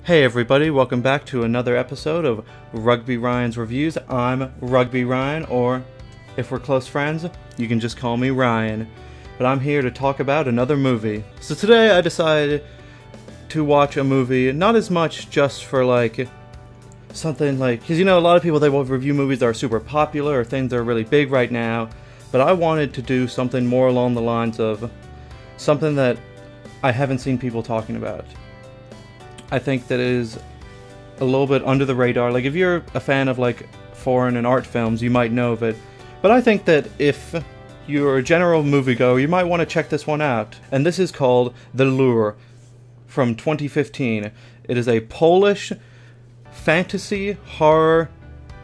Hey everybody, welcome back to another episode of Rugby Ryan's Reviews. I'm Rugby Ryan, or if we're close friends, you can just call me Ryan. But I'm here to talk about another movie. So today I decided to watch a movie, not as much just for something because a lot of people, they will review movies that are super popular or things that are really big right now, but I wanted to do something more along the lines of something that I haven't seen people talking about. I think that is a little bit under the radar. If you're a fan of foreign and art films, you might know of it. But I think that if you're a general moviegoer, you might want to check this one out. And this is called The Lure from 2015. It is a Polish fantasy horror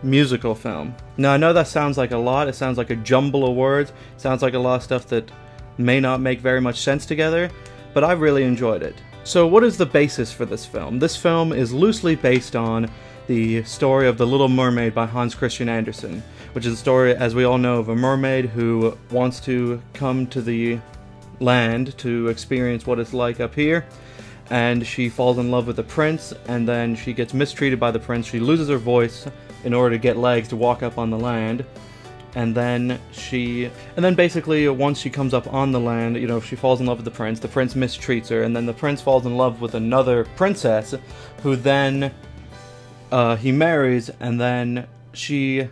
musical film. Now I know that sounds like a lot. It sounds like a jumble of words. It sounds like a lot of stuff that may not make very much sense together, but I really enjoyed it. So what is the basis for this film? This film is loosely based on the story of The Little Mermaid by Hans Christian Andersen, which is a story, as we all know, of a mermaid who wants to come to the land to experience what it's like up here, and she falls in love with the prince, and then she gets mistreated by the prince. She loses her voice in order to get legs to walk up on the land. And then basically once she comes up on the land, she falls in love with the prince mistreats her, and then the prince falls in love with another princess, who then he marries, and then she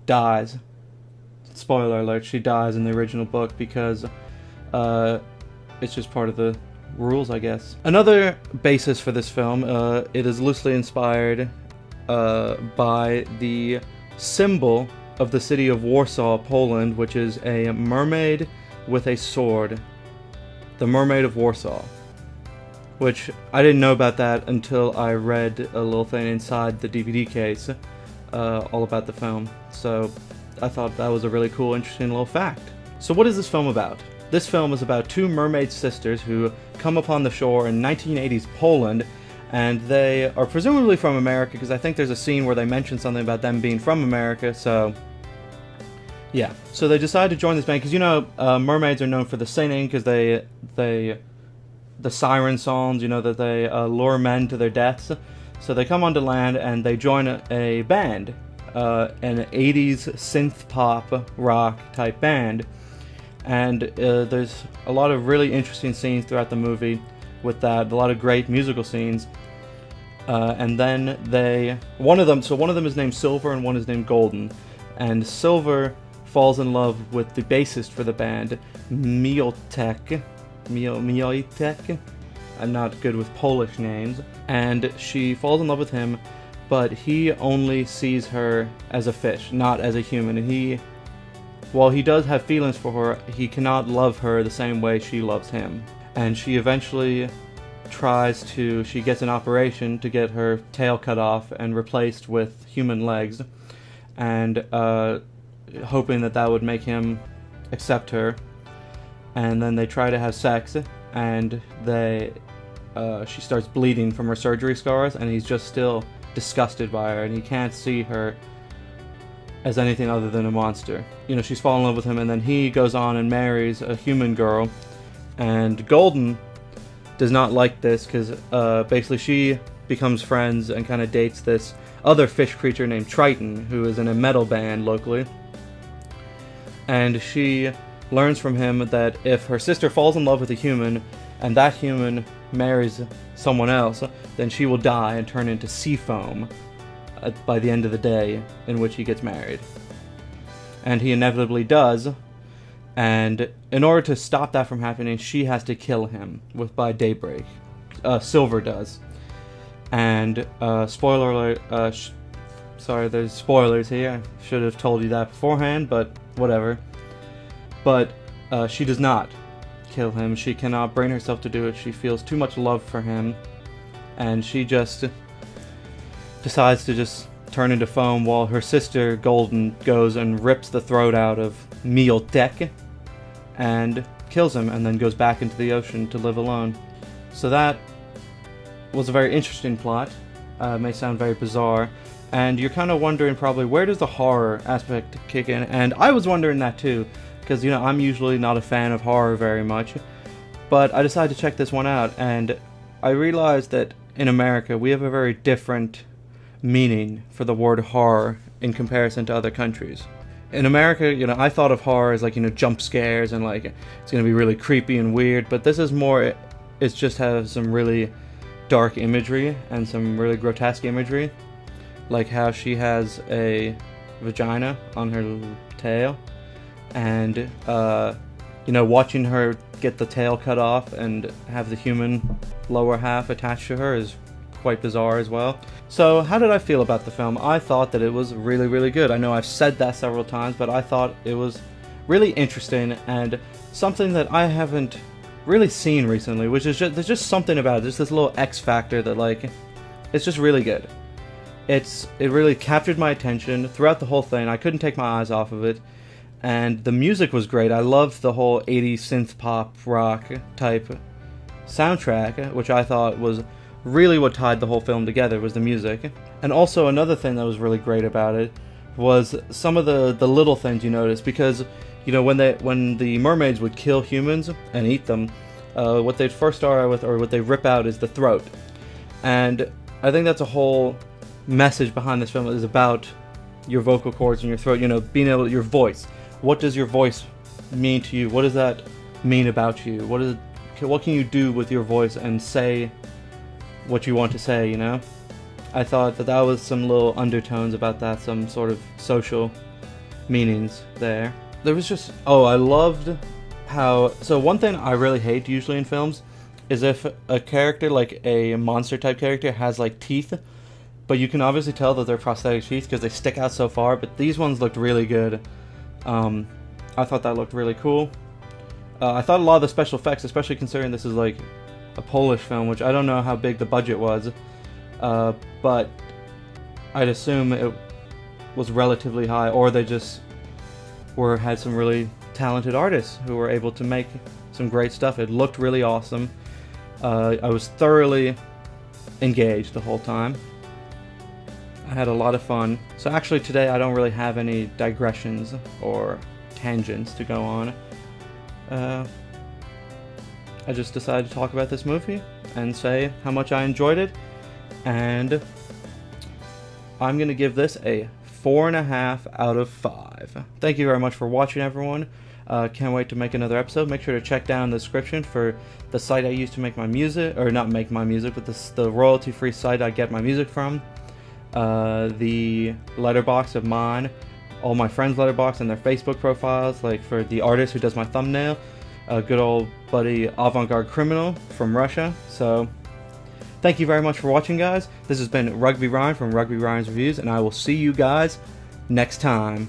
dies. Spoiler alert, she dies in the original book because it's just part of the rules, I guess. Another basis for this film, it is loosely inspired by the symbol of the city of Warsaw, Poland, which is a mermaid with a sword. The Mermaid of Warsaw. Which, I didn't know about that until I read a little thing inside the DVD case all about the film. So I thought that was a really cool, interesting little fact. So what is this film about? This film is about two mermaid sisters who come upon the shore in 1980s Poland, and they are presumably from America, because I think there's a scene where they mention something about them being from America, so yeah. So they decide to join this band, because mermaids are known for the singing, because the siren songs, that they lure men to their deaths. So they come onto land and they join a band, an 80s synth pop rock type band, and there's a lot of really interesting scenes throughout the movie with that, a lot of great musical scenes. And then one of them is named Silver and one is named Golden, and Silver falls in love with the bassist for the band, Miotek. I'm not good with Polish names. And she falls in love with him, but he only sees her as a fish, not as a human. And while he does have feelings for her, he cannot love her the same way she loves him. And she eventually she gets an operation to get her tail cut off and replaced with human legs, and hoping that would make him accept her. And then they try to have sex, and she starts bleeding from her surgery scars, and he's just still disgusted by her, and he can't see her as anything other than a monster. She's fallen in love with him, and then he goes on and marries a human girl, and Golden does not like this, because basically she becomes friends and kind of dates this other fish creature named Triton, who is in a metal band locally. And she learns from him that if her sister falls in love with a human, and that human marries someone else, then she will die and turn into sea foam by the end of the day in which he gets married. And he inevitably does. And in order to stop that from happening, she has to kill him by daybreak. Silver does. And spoiler alert, sorry, there's spoilers here. I should have told you that beforehand, but whatever. But she does not kill him. She cannot bring herself to do it. She feels too much love for him, and she just decides to just turn into foam, while her sister Golden goes and rips the throat out of Miotek and kills him, and then goes back into the ocean to live alone. So that was a very interesting plot. It may sound very bizarre, and you're kind of wondering probably, where does the horror aspect kick in? And I was wondering that too, because I'm usually not a fan of horror very much, but I decided to check this one out, and I realized that in America, we have a very different meaning for the word horror in comparison to other countries. In America, you know, I thought of horror as like, you know, jump scares and like it's gonna be really creepy and weird, but this is more, it just has some really dark imagery and some really grotesque imagery, like how she has a vagina on her tail, and you know, watching her get the tail cut off and have the human lower half attached to her is quite bizarre as well. So how did I feel about the film? I thought that it was really, really good. I know I've said that several times, but I thought it was really interesting and something that I haven't really seen recently, which is just, there's just something about it, there's this little X factor that like, it's just really good. It really captured my attention throughout the whole thing. I couldn't take my eyes off of it, and the music was great. I loved the whole 80s synth pop rock type soundtrack, which I thought was really what tied the whole film together, was the music. And also another thing that was really great about it was some of the little things you notice, because you know, when the mermaids would kill humans and eat them, what they'd first start out with, or what they rip out, is the throat. And I think that's a whole message behind this film, is about your vocal cords and your throat, you know, being able, your voice. What does your voice mean to you? What does that mean about you? What can you do with your voice and say what you want to say, you know? I thought that was some little undertones about that, some sort of social meanings there. There was just, I loved how, so one thing I really hate usually in films is if a character, like a monster type character, has like teeth, but you can obviously tell that they're prosthetic teeth because they stick out so far, but these ones looked really good. I thought that looked really cool. I thought a lot of the special effects, especially considering this is like a Polish film, which I don't know how big the budget was, but I'd assume it was relatively high, or they just had some really talented artists who were able to make some great stuff. It looked really awesome. I was thoroughly engaged the whole time. I had a lot of fun. So actually today I don't really have any digressions or tangents to go on. I just decided to talk about this movie and say how much I enjoyed it, and I'm gonna give this a 4.5 out of 5. Thank you very much for watching, everyone. Can't wait to make another episode. Make sure to check down in the description for the site I use to make my music, or not make my music, but the royalty-free site I get my music from. The letterbox of mine, all my friends' letterbox, and their Facebook profiles, like for the artist who does my thumbnail, a good old buddy Avant-Garde Criminal from Russia. So thank you very much for watching, guys. This has been Rugby Ryan from Rugby Ryan's Reviews, and I will see you guys next time.